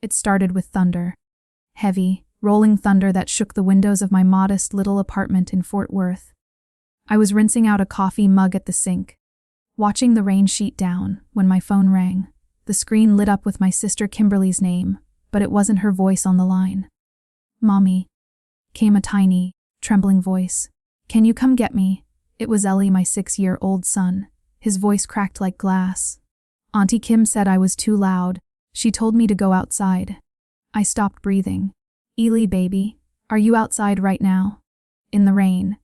It started with thunder. Heavy, rolling thunder that shook the windows of my modest little apartment in Fort Worth. I was rinsing out a coffee mug at the sink, watching the rain sheet down, when my phone rang. The screen lit up with my sister Kimberly's name, but it wasn't her voice on the line. "Mommy," came a tiny, trembling voice. "Can you come get me?" It was Ellie, my 6-year-old son. His voice cracked like glass. "Auntie Kim said I was too loud. She told me to go outside." I stopped breathing. "Ely, baby, are you outside right now?" "In the rain."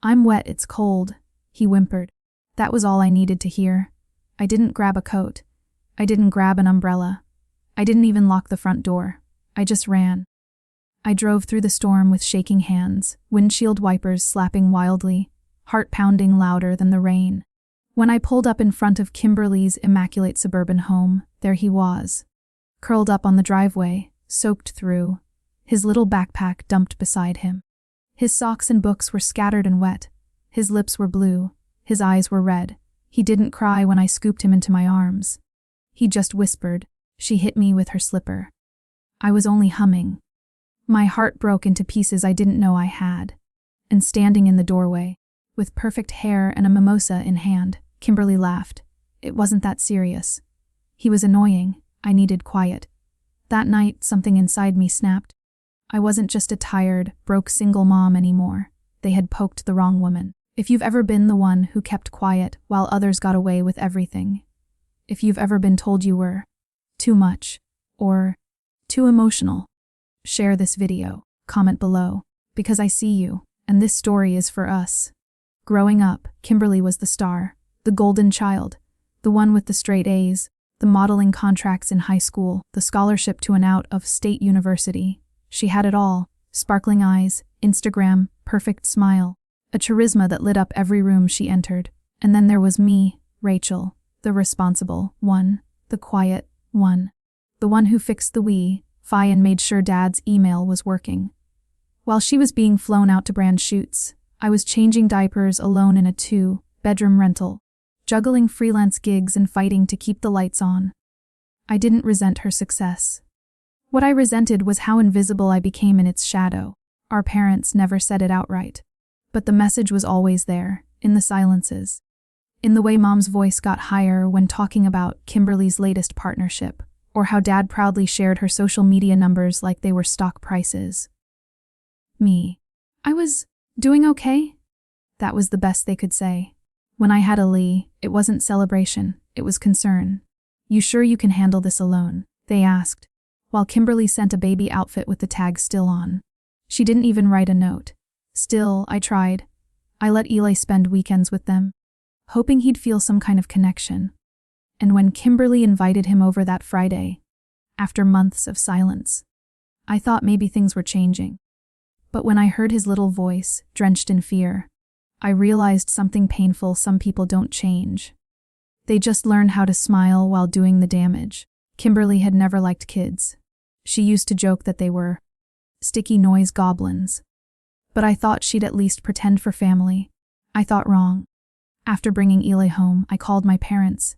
"I'm wet, it's cold," he whimpered. That was all I needed to hear. I didn't grab a coat. I didn't grab an umbrella. I didn't even lock the front door. I just ran. I drove through the storm with shaking hands, windshield wipers slapping wildly, heart pounding louder than the rain. When I pulled up in front of Kimberly's immaculate suburban home, there he was, curled up on the driveway, soaked through, his little backpack dumped beside him. His socks and books were scattered and wet. His lips were blue. His eyes were red. He didn't cry when I scooped him into my arms. He just whispered. She hit me with her slipper. I was only humming. My heart broke into pieces I didn't know I had. And standing in the doorway, with perfect hair and a mimosa in hand, Kimberly laughed. It wasn't that serious. He was annoying. I needed quiet. That night, something inside me snapped. I wasn't just a tired, broke single mom anymore. They had poked the wrong woman. If you've ever been the one who kept quiet while others got away with everything. If you've ever been told you were too much or too emotional, share this video, comment below, because I see you, and this story is for us. Growing up, Kimberly was the star, the golden child, the one with the straight A's, the modeling contracts in high school, the scholarship to an out-of-state university. She had it all: sparkling eyes, Instagram, perfect smile, a charisma that lit up every room she entered. And then there was me, Rachel, the responsible one, the quiet one, the one who fixed the Wi-Fi and made sure Dad's email was working. While she was being flown out to brand shoots, I was changing diapers alone in a 2-bedroom rental, juggling freelance gigs and fighting to keep the lights on. I didn't resent her success. What I resented was how invisible I became in its shadow. Our parents never said it outright, but the message was always there, in the silences. In the way Mom's voice got higher when talking about Kimberly's latest partnership, or how Dad proudly shared her social media numbers like they were stock prices. Me. I was doing okay? That was the best they could say. When I had a Lee, it wasn't celebration, it was concern. "You sure you can handle this alone?" they asked, while Kimberly sent a baby outfit with the tag still on. She didn't even write a note. Still, I tried. I let Eli spend weekends with them, hoping he'd feel some kind of connection. And when Kimberly invited him over that Friday, after months of silence, I thought maybe things were changing. But when I heard his little voice, drenched in fear, I realized something painful: some people don't change. They just learn how to smile while doing the damage. Kimberly had never liked kids. She used to joke that they were sticky noise goblins. But I thought she'd at least pretend for family. I thought wrong. After bringing Eli home, I called my parents.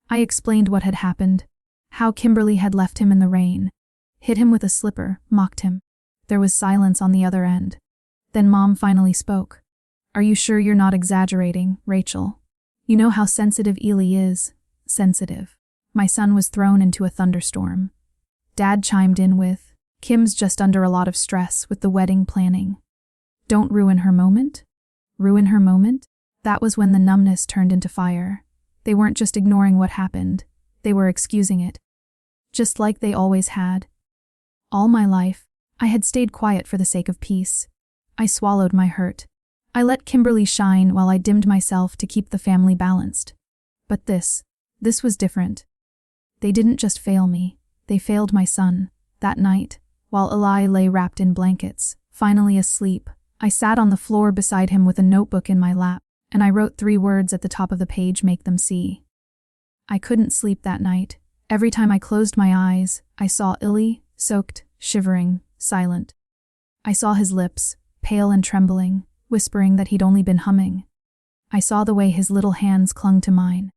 I explained what had happened, how Kimberly had left him in the rain, hit him with a slipper, mocked him. There was silence on the other end. Then Mom finally spoke. "Are you sure you're not exaggerating, Rachel? You know how sensitive Eli is." Sensitive. My son was thrown into a thunderstorm. Dad chimed in with, "Kim's just under a lot of stress with the wedding planning. Don't ruin her moment." Ruin her moment? That was when the numbness turned into fire. They weren't just ignoring what happened, they were excusing it. Just like they always had. All my life, I had stayed quiet for the sake of peace. I swallowed my hurt. I let Kimberly shine while I dimmed myself to keep the family balanced. But this was different. They didn't just fail me, they failed my son. That night, while Eli lay wrapped in blankets, finally asleep, I sat on the floor beside him with a notebook in my lap, and I wrote 3 words at the top of the page: "Make them see." I couldn't sleep that night. Every time I closed my eyes, I saw Eli, soaked, shivering, silent. I saw his lips, pale and trembling, whispering that he'd only been humming. I saw the way his little hands clung to mine,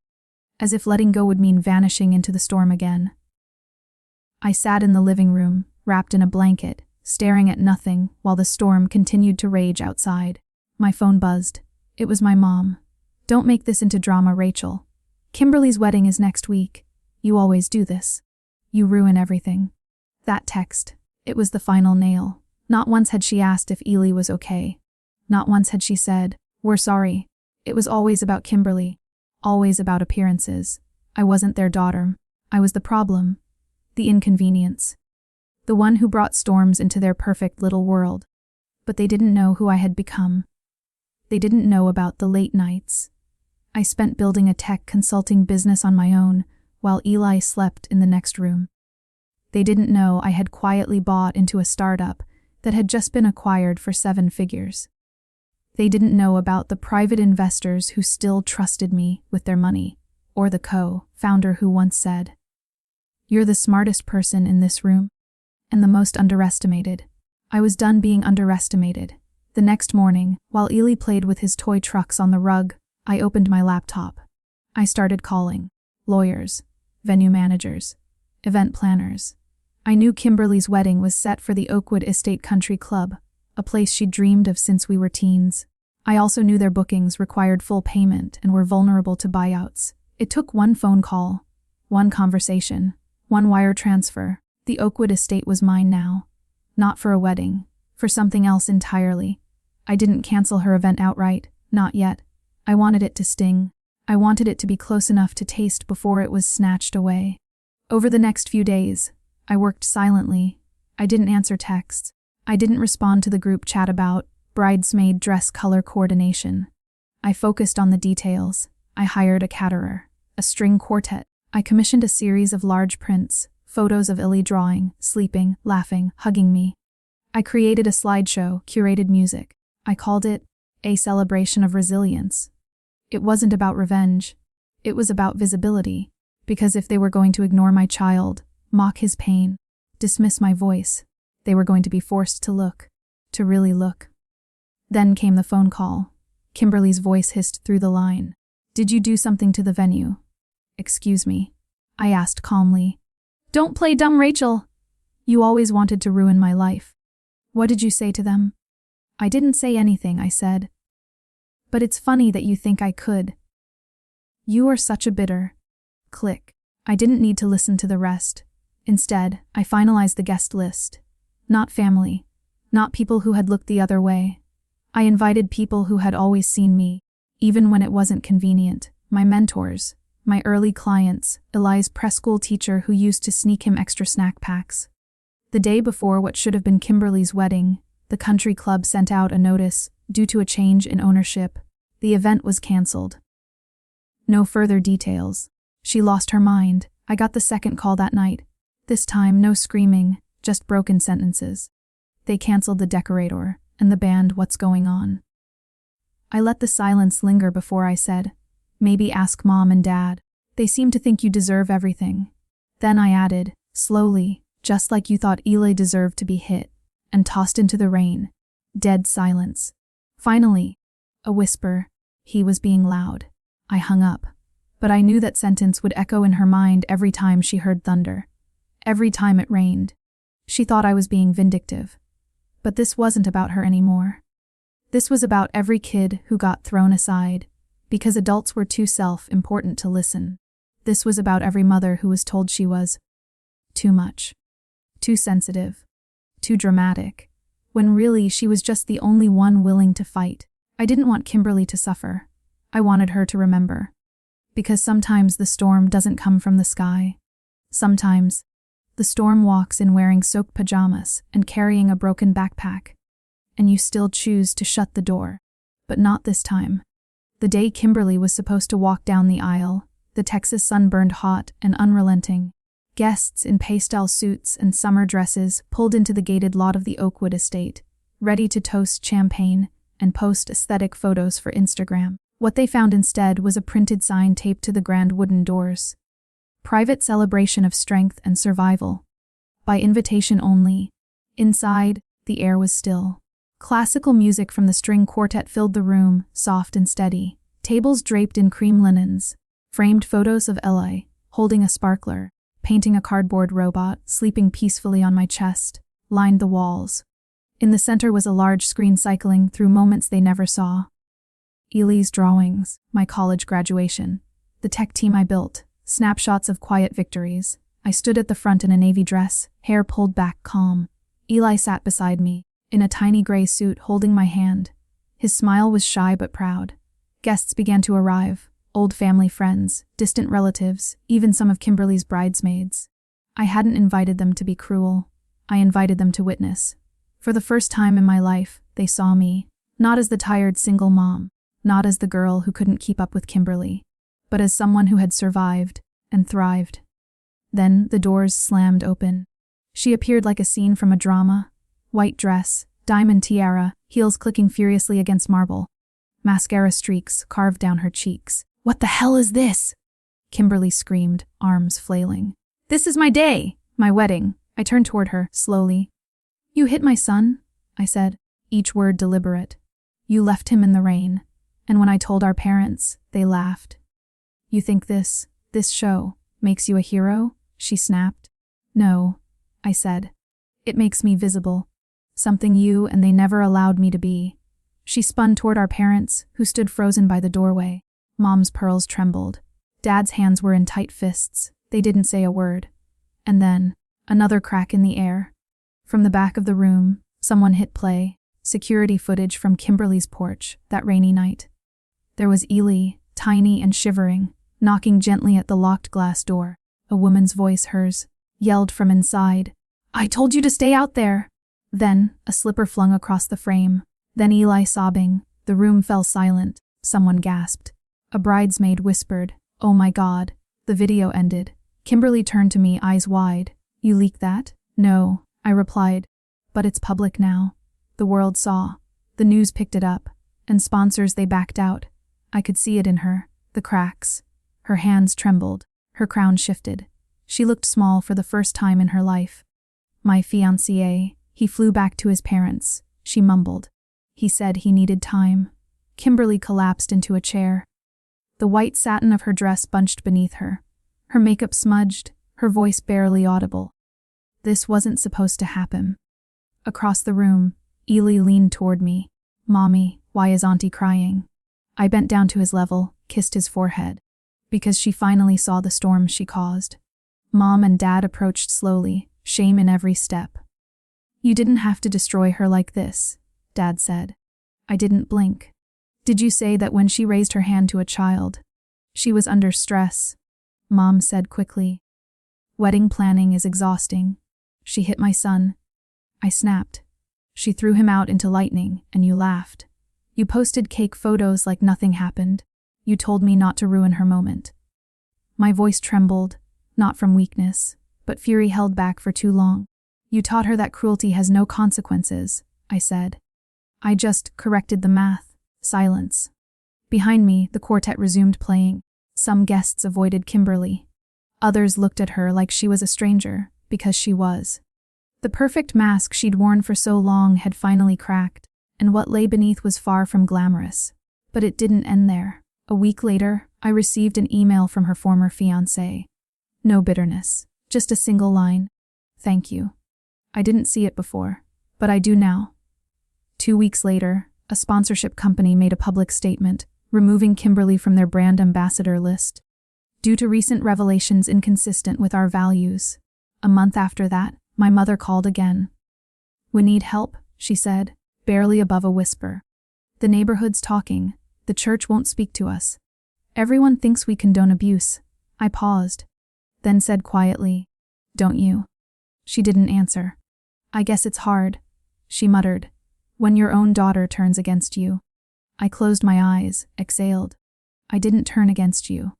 as if letting go would mean vanishing into the storm again. I sat in the living room, wrapped in a blanket, staring at nothing while the storm continued to rage outside. My phone buzzed. It was my mom. "Don't make this into drama, Rachel. Kimberly's wedding is next week. You always do this. You ruin everything." That text. It was the final nail. Not once had she asked if Ely was okay. Not once had she said, "We're sorry." It was always about Kimberly. Always about appearances. I wasn't their daughter. I was the problem. The inconvenience. The one who brought storms into their perfect little world. But they didn't know who I had become. They didn't know about the late nights. I spent building a tech consulting business on my own, while Eli slept in the next room. They didn't know I had quietly bought into a startup that had just been acquired for 7 figures. They didn't know about the private investors who still trusted me with their money, or the co-founder who once said, "You're the smartest person in this room, and the most underestimated." I was done being underestimated. The next morning, while Ely played with his toy trucks on the rug, I opened my laptop. I started calling lawyers, venue managers, event planners. I knew Kimberly's wedding was set for the Oakwood Estate Country Club, a place she'd dreamed of since we were teens. I also knew their bookings required full payment and were vulnerable to buyouts. It took one phone call, one conversation, one wire transfer. The Oakwood estate was mine now. Not for a wedding, for something else entirely. I didn't cancel her event outright, not yet. I wanted it to sting. I wanted it to be close enough to taste before it was snatched away. Over the next few days, I worked silently. I didn't answer texts. I didn't respond to the group chat about bridesmaid dress color coordination. I focused on the details. I hired a caterer, a string quartet. I commissioned a series of large prints, photos of Illy drawing, sleeping, laughing, hugging me. I created a slideshow, curated music. I called it a celebration of resilience. It wasn't about revenge. It was about visibility. Because if they were going to ignore my child, mock his pain, dismiss my voice, they were going to be forced to look, to really look. Then came the phone call. Kimberly's voice hissed through the line. "Did you do something to the venue?" "Excuse me," I asked calmly. "Don't play dumb, Rachel. You always wanted to ruin my life." "What did you say to them?" "I didn't say anything," I said. "But it's funny that you think I could. You are such a bitter." Click. I didn't need to listen to the rest. Instead, I finalized the guest list. Not family. Not people who had looked the other way. I invited people who had always seen me, even when it wasn't convenient. My mentors, my early clients, Eli's preschool teacher who used to sneak him extra snack packs. The day before what should have been Kimberly's wedding, the country club sent out a notice. Due to a change in ownership, the event was canceled. No further details. She lost her mind. I got the second call that night. This time, no screaming, just broken sentences. They canceled the decorator and the band. What's going on? I let the silence linger before I said, "Maybe ask Mom and Dad. They seem to think you deserve everything." Then I added, slowly, "Just like you thought Eli deserved to be hit and tossed into the rain." Dead silence. Finally, a whisper. He was being loud. I hung up. But I knew that sentence would echo in her mind every time she heard thunder. Every time it rained. She thought I was being vindictive. But this wasn't about her anymore. This was about every kid who got thrown aside, because adults were too self-important to listen. This was about every mother who was told she was too much, too sensitive, too dramatic, when really she was just the only one willing to fight. I didn't want Kimberly to suffer. I wanted her to remember. Because sometimes the storm doesn't come from the sky. Sometimes, the storm walks in wearing soaked pajamas and carrying a broken backpack. And you still choose to shut the door. But not this time. The day Kimberly was supposed to walk down the aisle, the Texas sun burned hot and unrelenting. Guests in pastel suits and summer dresses pulled into the gated lot of the Oakwood estate, ready to toast champagne and post aesthetic photos for Instagram. What they found instead was a printed sign taped to the grand wooden doors. Private celebration of strength and survival. By invitation only. Inside, the air was still. Classical music from the string quartet filled the room, soft and steady. Tables draped in cream linens. Framed photos of Eli, holding a sparkler. painting a cardboard robot, sleeping peacefully on my chest, lined the walls. In the center was a large screen cycling through moments they never saw. Ely's drawings, my college graduation, the tech team I built, snapshots of quiet victories. I stood at the front in a navy dress, hair pulled back, calm. Ely sat beside me, in a tiny gray suit, holding my hand. His smile was shy but proud. Guests began to arrive, old family friends, distant relatives, even some of Kimberly's bridesmaids. I hadn't invited them to be cruel. I invited them to witness. For the first time in my life, they saw me, not as the tired single mom, not as the girl who couldn't keep up with Kimberly, but as someone who had survived and thrived. Then the doors slammed open. She appeared like a scene from a drama. White dress, diamond tiara, heels clicking furiously against marble. Mascara streaks carved down her cheeks. "What the hell is this?" Kimberly screamed, arms flailing. "This is my day, my wedding." I turned toward her, slowly. "You hit my son," I said, each word deliberate. "You left him in the rain. And when I told our parents, they laughed." "You think this show, makes you a hero?" she snapped. "No," I said. "It makes me visible. Something you and they never allowed me to be." She spun toward our parents, who stood frozen by the doorway. Mom's pearls trembled. Dad's hands were in tight fists. They didn't say a word. And then, another crack in the air. From the back of the room, someone hit play. Security footage from Kimberly's porch, that rainy night. There was Ely, tiny and shivering, knocking gently at the locked glass door. A woman's voice, hers, yelled from inside, "I told you to stay out there!" Then, a slipper flung across the frame. Then Ely sobbing. The room fell silent. Someone gasped. A bridesmaid whispered, "Oh my God." The video ended. Kimberly turned to me, eyes wide. "You leaked that?" "No," I replied. "But it's public now." The world saw. The news picked it up. And sponsors, they backed out. I could see it in her, the cracks. Her hands trembled. Her crown shifted. She looked small for the first time in her life. "My fiancé, he flew back to his parents," she mumbled. "He said he needed time." Kimberly collapsed into a chair. The white satin of her dress bunched beneath her. Her makeup smudged, her voice barely audible. This wasn't supposed to happen. Across the room, Ely leaned toward me. "Mommy, why is Auntie crying?" I bent down to his level, kissed his forehead. Because she finally saw the storm she caused. Mom and Dad approached slowly, shame in every step. "You didn't have to destroy her like this," Dad said. I didn't blink. "Did you say that when she raised her hand to a child, she was under stress?" Mom said quickly. "Wedding planning is exhausting. She hit my son." I snapped. "She threw him out into lightning, and you laughed. You posted cake photos like nothing happened. You told me not to ruin her moment." My voice trembled, not from weakness, but fury held back for too long. "You taught her that cruelty has no consequences," I said. "I just corrected the math." Silence. Behind me, the quartet resumed playing. Some guests avoided Kimberly. Others looked at her like she was a stranger, because she was. The perfect mask she'd worn for so long had finally cracked, and what lay beneath was far from glamorous. But it didn't end there. A week later, I received an email from her former fiancé. No bitterness, just a single line. "Thank you." I didn't see it before, but I do now. 2 weeks later, a sponsorship company made a public statement, removing Kimberly from their brand ambassador list, due to recent revelations inconsistent with our values. A month after that, my mother called again. "We need help," she said, barely above a whisper. "The neighborhood's talking. The church won't speak to us. Everyone thinks we condone abuse." I paused, then said quietly, "Don't you?" She didn't answer. "I guess it's hard," she muttered, "when your own daughter turns against you." I closed my eyes, exhaled. "I didn't turn against you.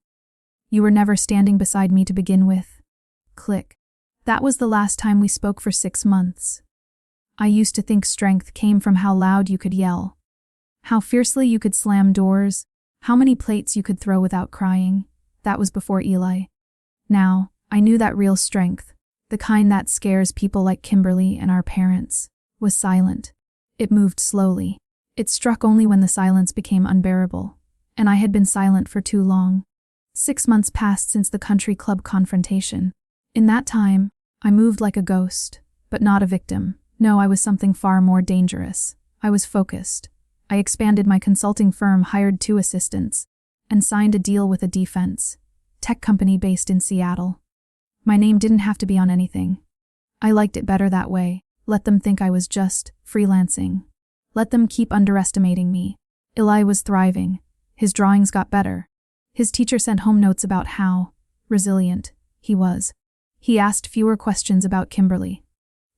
You were never standing beside me to begin with." Click. That was the last time we spoke for 6 months. I used to think strength came from how loud you could yell, how fiercely you could slam doors, how many plates you could throw without crying. That was before Ely. Now, I knew that real strength, the kind that scares people like Kimberly and our parents, was silent. It moved slowly. It struck only when the silence became unbearable, and I had been silent for too long. 6 months passed since the country club confrontation. In that time, I moved like a ghost, but not a victim. No, I was something far more dangerous. I was focused. I expanded my consulting firm, hired 2 assistants, and signed a deal with a defense tech company based in Seattle. My name didn't have to be on anything. I liked it better that way. Let them think I was just freelancing. Let them keep underestimating me. Eli was thriving. His drawings got better. His teacher sent home notes about how resilient he was. He asked fewer questions about Kimberly.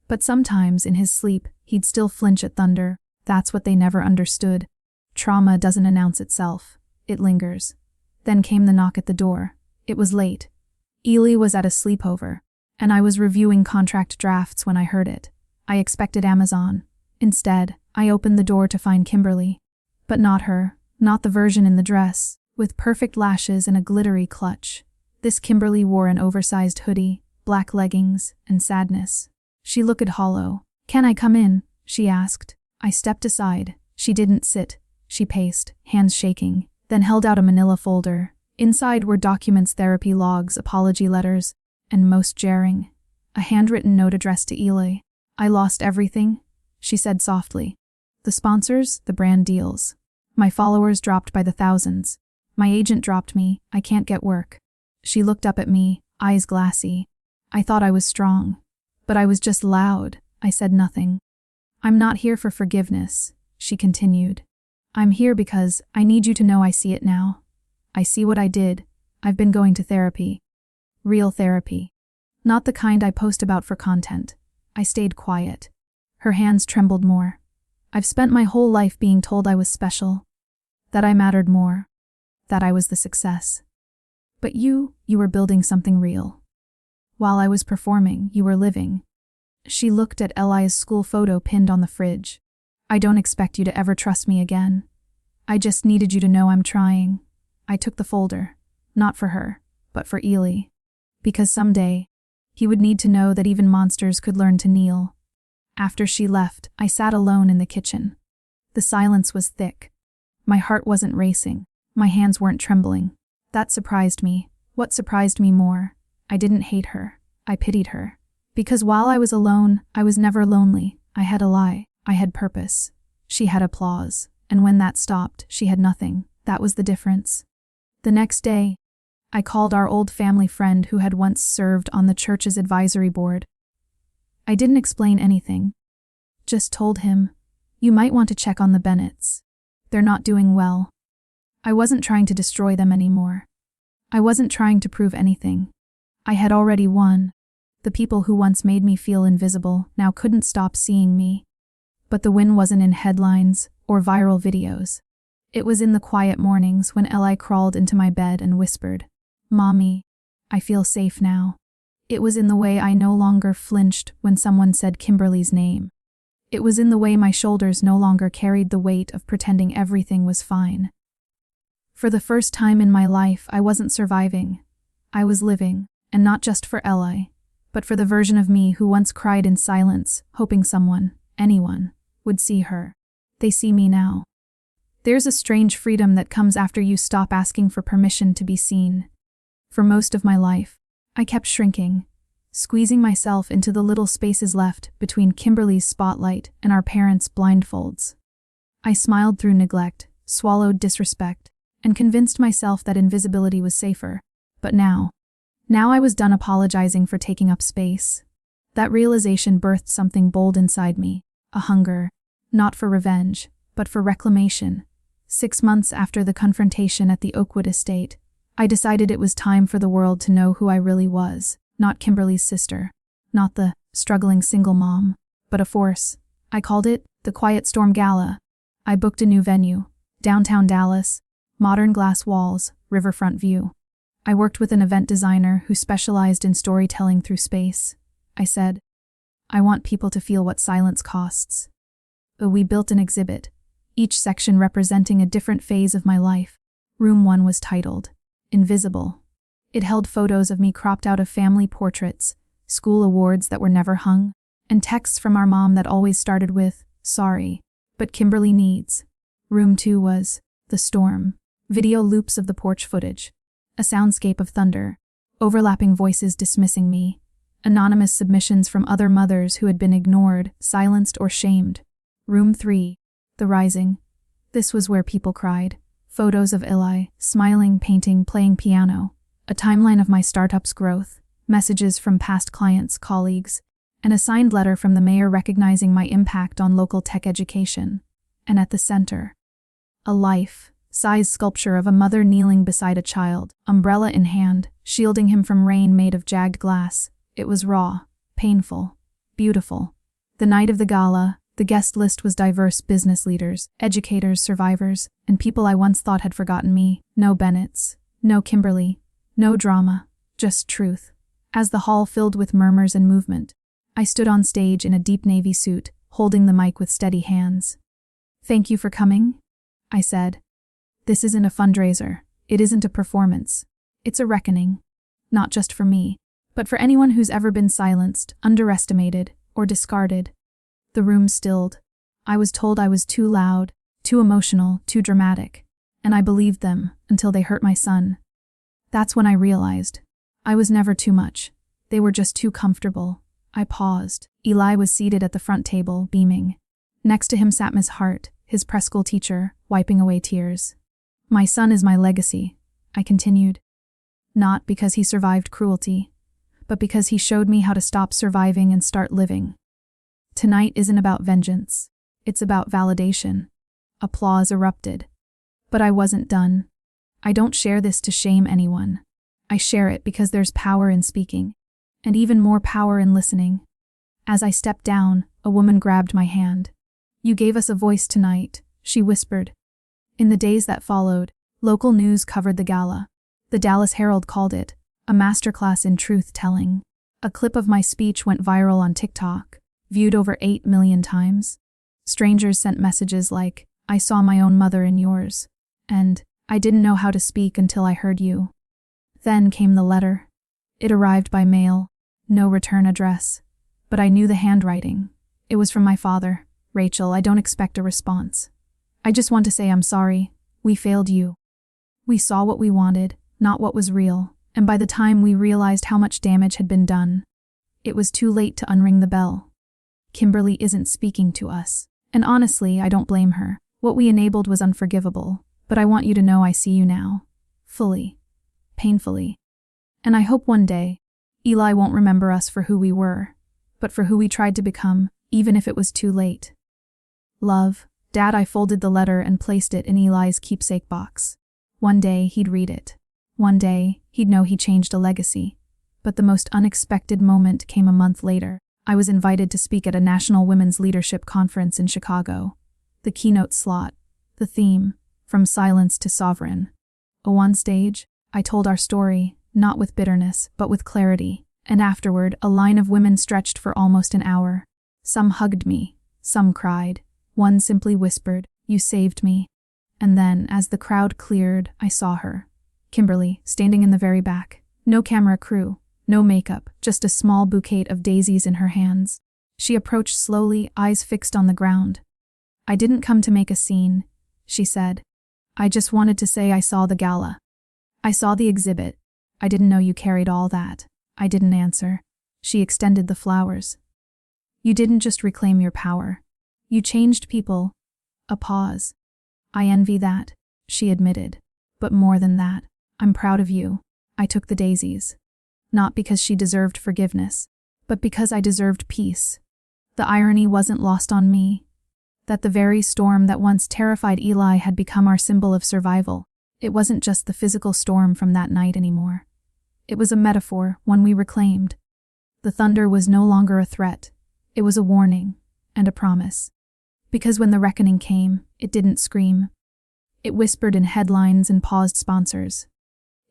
But sometimes, in his sleep, he'd still flinch at thunder. That's what they never understood. Trauma doesn't announce itself. It lingers. Then came the knock at the door. It was late. Eli was at a sleepover, and I was reviewing contract drafts when I heard it. I expected Amazon. Instead, I opened the door to find Kimberly. But not her, not the version in the dress, with perfect lashes and a glittery clutch. This Kimberly wore an oversized hoodie, black leggings, and sadness. She looked hollow. "Can I come in?" she asked. I stepped aside. She didn't sit. She paced, hands shaking, then held out a manila folder. Inside were documents, therapy logs, apology letters, and most jarring, a handwritten note addressed to Eli. "I lost everything," she said softly. "The sponsors, the brand deals. My followers dropped by the thousands. My agent dropped me. I can't get work." She looked up at me, eyes glassy. I thought I was strong. But I was just loud. I said nothing. "I'm not here for forgiveness," she continued. "I'm here because I need you to know I see it now. I see what I did. I've been going to therapy. Real therapy. Not the kind I post about for content." I stayed quiet. Her hands trembled more. "I've spent my whole life being told I was special, that I mattered more, that I was the success. But you were building something real. While I was performing, you were living." She looked at Eli's school photo pinned on the fridge. "I don't expect you to ever trust me again. I just needed you to know I'm trying." I took the folder, not for her, but for Eli. Because someday, he would need to know that even monsters could learn to kneel. After she left, I sat alone in the kitchen. The silence was thick. My heart wasn't racing. My hands weren't trembling. That surprised me. What surprised me more? I didn't hate her. I pitied her. Because while I was alone, I was never lonely. I had a lie. I had purpose. She had applause. And when that stopped, she had nothing. That was the difference. The next day, I called our old family friend who had once served on the church's advisory board. I didn't explain anything. Just told him, "You might want to check on the Bennetts. They're not doing well." I wasn't trying to destroy them anymore. I wasn't trying to prove anything. I had already won. The people who once made me feel invisible now couldn't stop seeing me. But the win wasn't in headlines or viral videos. It was in the quiet mornings when Eli crawled into my bed and whispered, "Mommy, I feel safe now." It was in the way I no longer flinched when someone said Kimberly's name. It was in the way my shoulders no longer carried the weight of pretending everything was fine. For the first time in my life, I wasn't surviving. I was living, and not just for Eli, but for the version of me who once cried in silence, hoping someone, anyone, would see her. They see me now. There's a strange freedom that comes after you stop asking for permission to be seen. For most of my life, I kept shrinking, squeezing myself into the little spaces left between Kimberly's spotlight and our parents' blindfolds. I smiled through neglect, swallowed disrespect, and convinced myself that invisibility was safer. But now I was done apologizing for taking up space. That realization birthed something bold inside me, a hunger, not for revenge, but for reclamation. 6 months after the confrontation at the Oakwood estate, I decided it was time for the world to know who I really was, not Kimberly's sister, not the struggling single mom, but a force. I called it the Quiet Storm Gala. I booked a new venue, downtown Dallas, modern glass walls, riverfront view. I worked with an event designer who specialized in storytelling through space. I said, "I want people to feel what silence costs." We built an exhibit, each section representing a different phase of my life. Room 1 was titled Invisible. It held photos of me cropped out of family portraits, school awards that were never hung, and texts from our mom that always started with, "Sorry, but Kimberly needs." Room 2 was The Storm. Video loops of the porch footage. A soundscape of thunder, overlapping voices dismissing me, Anonymous submissions from other mothers who had been ignored, silenced, or shamed. Room 3. The Rising. This was where people cried. Photos of Eli, smiling, painting, playing piano. A timeline of my startup's growth. Messages from past clients, colleagues. And a signed letter from the mayor recognizing my impact on local tech education. And at the center, a life-size sculpture of a mother kneeling beside a child, umbrella in hand, shielding him from rain made of jagged glass. It was raw, painful, beautiful. The night of the gala, the guest list was diverse business leaders, educators, survivors, and people I once thought had forgotten me. No Bennetts, no Kimberly, no drama, just truth. As the hall filled with murmurs and movement, I stood on stage in a deep navy suit, holding the mic with steady hands. "Thank you for coming," I said. "This isn't a fundraiser. It isn't a performance. It's a reckoning. Not just for me, but for anyone who's ever been silenced, underestimated, or discarded." The room stilled. I was told I was too loud, too emotional, too dramatic, and I believed them until they hurt my son. That's when I realized I was never too much. They were just too comfortable. I paused. Eli was seated at the front table, beaming. Next to him sat Miss Hart, his preschool teacher, wiping away tears. "My son is my legacy," I continued. "Not because he survived cruelty, but because he showed me how to stop surviving and start living. Tonight isn't about vengeance. It's about validation." Applause erupted. But I wasn't done. I don't share this to shame anyone. I share it because there's power in speaking, and even more power in listening. As I stepped down, a woman grabbed my hand. "You gave us a voice tonight," she whispered. In the days that followed, local news covered the gala. The Dallas Herald called it a masterclass in truth-telling. A clip of my speech went viral on TikTok, viewed over 8 million times. Strangers sent messages like, "I saw my own mother in yours," and "I didn't know how to speak until I heard you." Then came the letter. It arrived by mail, no return address, but I knew the handwriting. It was from my father. "Rachel, I don't expect a response. I just want to say I'm sorry. We failed you. We saw what we wanted, not what was real, and by the time we realized how much damage had been done, it was too late to unring the bell. Kimberly isn't speaking to us. And honestly, I don't blame her. What we enabled was unforgivable, but I want you to know I see you now. Fully. Painfully. And I hope one day, Eli won't remember us for who we were, but for who we tried to become, even if it was too late. Love, Dad." I folded the letter and placed it in Eli's keepsake box. One day, he'd read it. One day, he'd know he changed a legacy. But the most unexpected moment came a month later. I was invited to speak at a National Women's Leadership Conference in Chicago. The keynote slot, the theme, From Silence to Sovereign. On stage, I told our story, not with bitterness, but with clarity, and afterward, a line of women stretched for almost an hour. Some hugged me, some cried. One simply whispered, "You saved me." And then, as the crowd cleared, I saw her. Kimberly, standing in the very back. No camera crew, no makeup, just a small bouquet of daisies in her hands. She approached slowly, eyes fixed on the ground. "I didn't come to make a scene," she said. "I just wanted to say I saw the gala. I saw the exhibit. I didn't know you carried all that." I didn't answer. She extended the flowers. "You didn't just reclaim your power. You changed people." A pause. "I envy that," she admitted. "But more than that, I'm proud of you." I took the daisies. Not because she deserved forgiveness, but because I deserved peace. The irony wasn't lost on me. That the very storm that once terrified Eli had become our symbol of survival. It wasn't just the physical storm from that night anymore. It was a metaphor, one we reclaimed. The thunder was no longer a threat. It was a warning and a promise. Because when the reckoning came, it didn't scream. It whispered in headlines and paused sponsors.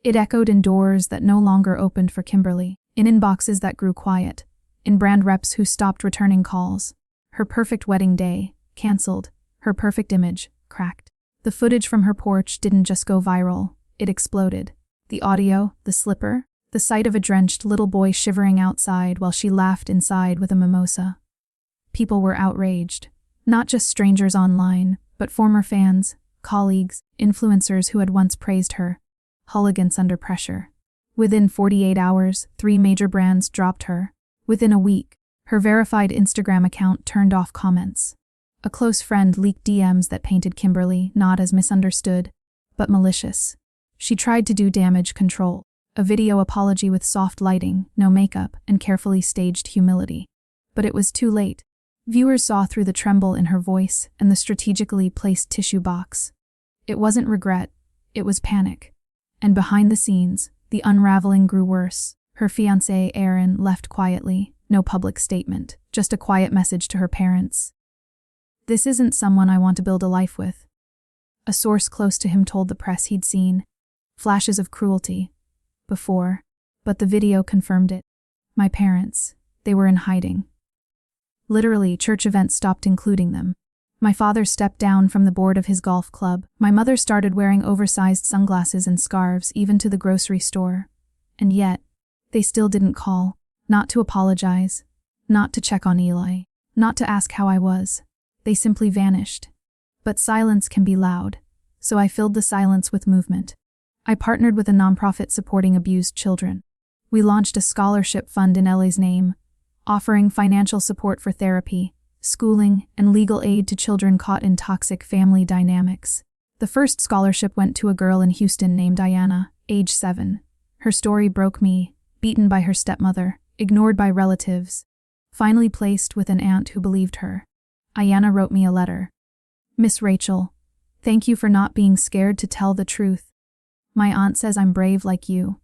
It echoed in doors that no longer opened for Kimberly, in inboxes that grew quiet, in brand reps who stopped returning calls. Her perfect wedding day, canceled. Her perfect image, cracked. The footage from her porch didn't just go viral, it exploded. The audio, the slipper, the sight of a drenched little boy shivering outside while she laughed inside with a mimosa. People were outraged. Not just strangers online, but former fans, colleagues, influencers who had once praised her. Hooligans under pressure. Within 48 hours, 3 major brands dropped her, Within a week, her verified Instagram account turned off comments. A close friend leaked DMs that painted Kimberly not as misunderstood, but malicious. She tried to do damage control, a video apology with soft lighting, no makeup, and carefully staged humility. But it was too late. Viewers saw through the tremble in her voice and the strategically placed tissue box. It wasn't regret, it was panic. And behind the scenes, the unraveling grew worse. Her fiancé, Aaron, left quietly, no public statement, just a quiet message to her parents. "This isn't someone I want to build a life with." A source close to him told the press he'd seen flashes of cruelty before, but the video confirmed it. My parents, they were in hiding. Literally, church events stopped including them. My father stepped down from the board of his golf club. My mother started wearing oversized sunglasses and scarves even to the grocery store. And yet, they still didn't call, not to apologize, not to check on Eli, not to ask how I was. They simply vanished. But silence can be loud, so I filled the silence with movement. I partnered with a nonprofit supporting abused children. We launched a scholarship fund in LA's name, offering financial support for therapy, schooling, and legal aid to children caught in toxic family dynamics. The first scholarship went to a girl in Houston named Diana, age 7. Her story broke me, beaten by her stepmother, ignored by relatives, finally placed with an aunt who believed her. Ayana wrote me a letter. "Miss Rachel, thank you for not being scared to tell the truth. My aunt says I'm brave like you."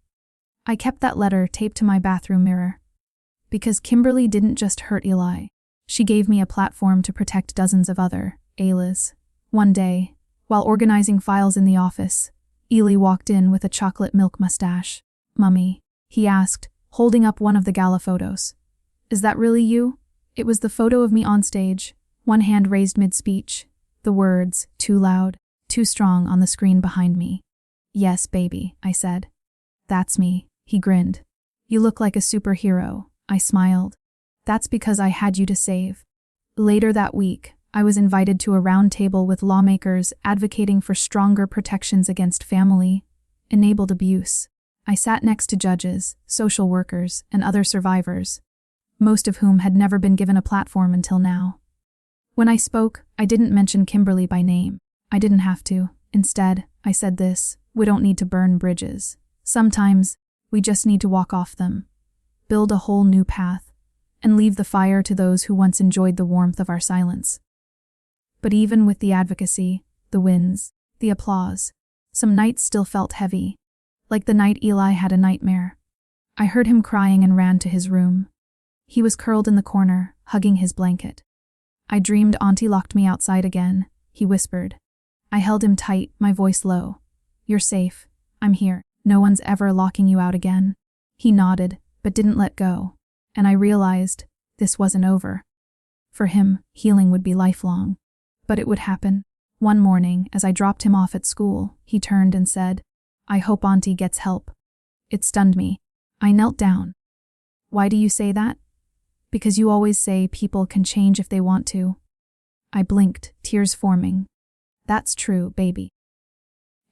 I kept that letter taped to my bathroom mirror. Because Kimberly didn't just hurt Eli. She gave me a platform to protect dozens of other Aylas. One day, while organizing files in the office, Eli walked in with a chocolate milk mustache. "Mummy," he asked, holding up one of the gala photos. "Is that really you?" It was the photo of me on stage, one hand raised mid-speech, the words, too loud, too strong, on the screen behind me. "Yes, baby," I said. "That's me," he grinned. "You look like a superhero," I smiled. "That's because I had you to save." Later that week, I was invited to a round table with lawmakers advocating for stronger protections against family-enabled abuse. I sat next to judges, social workers, and other survivors, most of whom had never been given a platform until now. When I spoke, I didn't mention Kimberly by name. I didn't have to. Instead, I said this: we don't need to burn bridges. Sometimes, we just need to walk off them, build a whole new path, and leave the fire to those who once enjoyed the warmth of our silence. But even with the advocacy, the wins, the applause, some nights still felt heavy, like the night Eli had a nightmare. I heard him crying and ran to his room. He was curled in the corner, hugging his blanket. "I dreamed Auntie locked me outside again," he whispered. I held him tight, my voice low. "You're safe. I'm here. No one's ever locking you out again." He nodded, but didn't let go, and I realized this wasn't over. For him, healing would be lifelong. But it would happen. One morning, as I dropped him off at school, he turned and said, "I hope Auntie gets help." It stunned me. I knelt down. "Why do you say that?" "Because you always say people can change if they want to." I blinked, tears forming. "That's true, baby.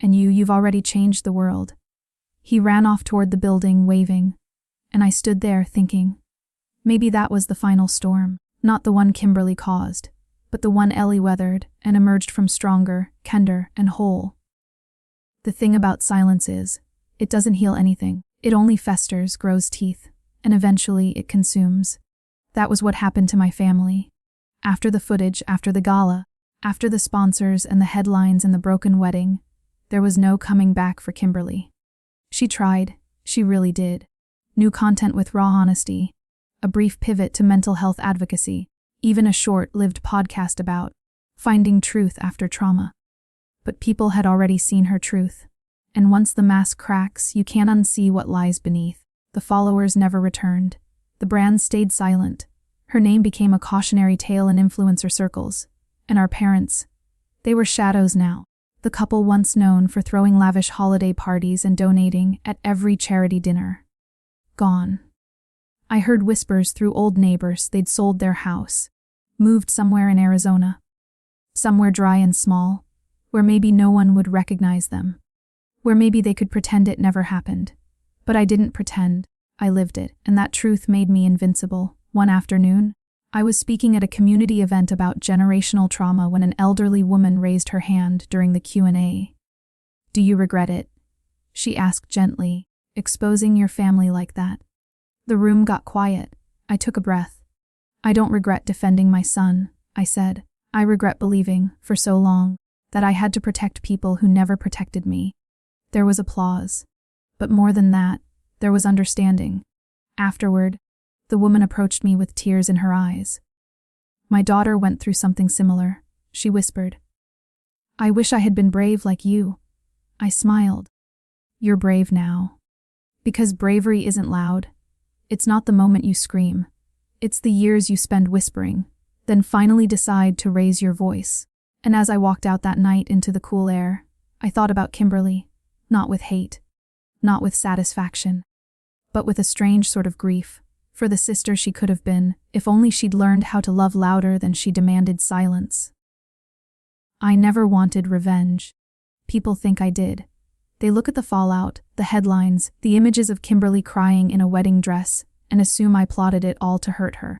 And you've already changed the world." He ran off toward the building, waving, and I stood there thinking, maybe that was the final storm, not the one Kimberly caused, but the one Ellie weathered and emerged from stronger, kinder, and whole. The thing about silence is, it doesn't heal anything. It only festers, grows teeth, and eventually it consumes. That was what happened to my family. After the footage, after the gala, after the sponsors and the headlines and the broken wedding, there was no coming back for Kimberly. She tried, she really did. New content with raw honesty, a brief pivot to mental health advocacy, even a short-lived podcast about finding truth after trauma. But people had already seen her truth, and once the mask cracks, you can't unsee what lies beneath. The followers never returned. The brand stayed silent. Her name became a cautionary tale in influencer circles. And our parents, they were shadows now. The couple once known for throwing lavish holiday parties and donating at every charity dinner. Gone. I heard whispers through old neighbors they'd sold their house, moved somewhere in Arizona. Somewhere dry and small, where maybe no one would recognize them. Where maybe they could pretend it never happened. But I didn't pretend. I lived it, and that truth made me invincible. One afternoon, I was speaking at a community event about generational trauma when an elderly woman raised her hand during the Q&A. "Do you regret it?" she asked gently, "exposing your family like that?" The room got quiet. I took a breath. "I don't regret defending my son," I said. "I regret believing, for so long, that I had to protect people who never protected me." There was applause. But more than that, there was understanding. Afterward, the woman approached me with tears in her eyes. "My daughter went through something similar," she whispered. "I wish I had been brave like you." I smiled. "You're brave now." Because bravery isn't loud. It's not the moment you scream. It's the years you spend whispering, then finally decide to raise your voice. And as I walked out that night into the cool air, I thought about Kimberly, not with hate, not with satisfaction, but with a strange sort of grief, for the sister she could have been, if only she'd learned how to love louder than she demanded silence. I never wanted revenge. People think I did. They look at the fallout, the headlines, the images of Kimberly crying in a wedding dress, and assume I plotted it all to hurt her.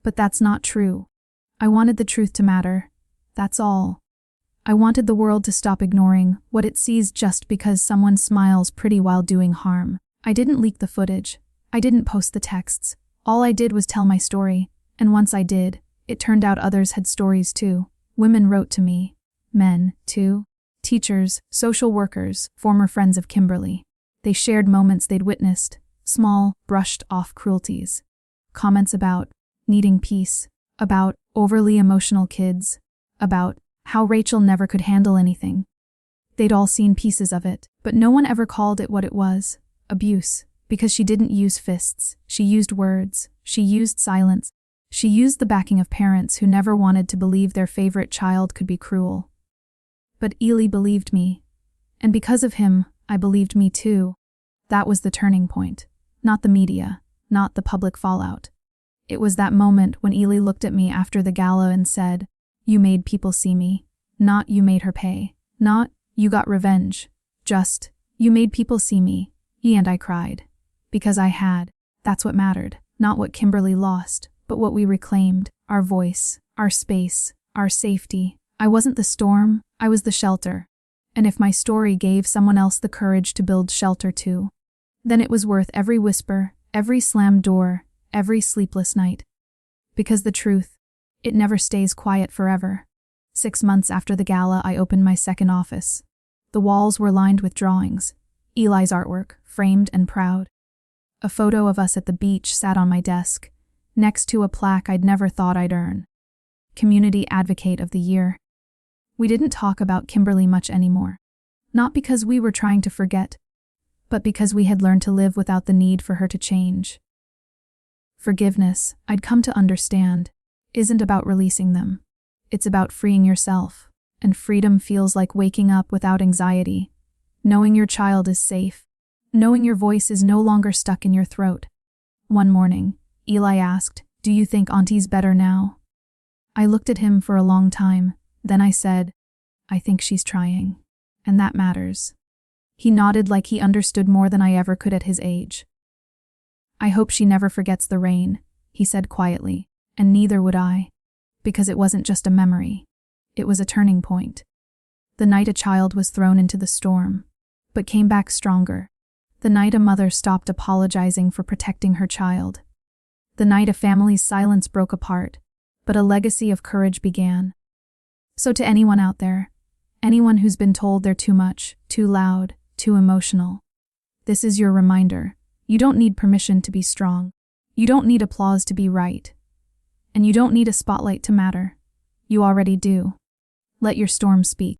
But that's not true. I wanted the truth to matter. That's all. I wanted the world to stop ignoring what it sees just because someone smiles pretty while doing harm. I didn't leak the footage. I didn't post the texts. All I did was tell my story, and once I did, it turned out others had stories too. Women wrote to me. Men, too. Teachers, social workers, former friends of Kimberly. They shared moments they'd witnessed, small, brushed-off cruelties. Comments about needing peace, about overly emotional kids, about how Rachel never could handle anything. They'd all seen pieces of it, but no one ever called it what it was, abuse, because she didn't use fists, she used words, she used silence, she used the backing of parents who never wanted to believe their favorite child could be cruel. But Ely believed me, and because of him, I believed me too. That was the turning point, not the media, not the public fallout. It was that moment when Ely looked at me after the gala and said, "You made people see me," not "you made her pay," not "you got revenge," just "you made people see me." And I cried. Because I had. That's what mattered, not what Kimberly lost, but what we reclaimed, our voice, our space, our safety. I wasn't the storm, I was the shelter. And if my story gave someone else the courage to build shelter too, then it was worth every whisper, every slammed door, every sleepless night. Because the truth, it never stays quiet forever. 6 months after the gala, I opened my second office. The walls were lined with drawings, Eli's artwork, framed and proud. A photo of us at the beach sat on my desk, next to a plaque I'd never thought I'd earn. Community Advocate of the Year. We didn't talk about Kimberly much anymore. Not because we were trying to forget, but because we had learned to live without the need for her to change. Forgiveness, I'd come to understand, isn't about releasing them. It's about freeing yourself, and freedom feels like waking up without anxiety, knowing your child is safe, knowing your voice is no longer stuck in your throat. One morning, Eli asked, "Do you think Auntie's better now?" I looked at him for a long time, then I said, "I think she's trying, and that matters." He nodded like he understood more than I ever could at his age. "I hope she never forgets the rain," he said quietly, and neither would I, because it wasn't just a memory. It was a turning point. The night a child was thrown into the storm, but came back stronger. The night a mother stopped apologizing for protecting her child. The night a family's silence broke apart, but a legacy of courage began. So to anyone out there, anyone who's been told they're too much, too loud, too emotional, this is your reminder. You don't need permission to be strong. You don't need applause to be right. And you don't need a spotlight to matter. You already do. Let your storm speak.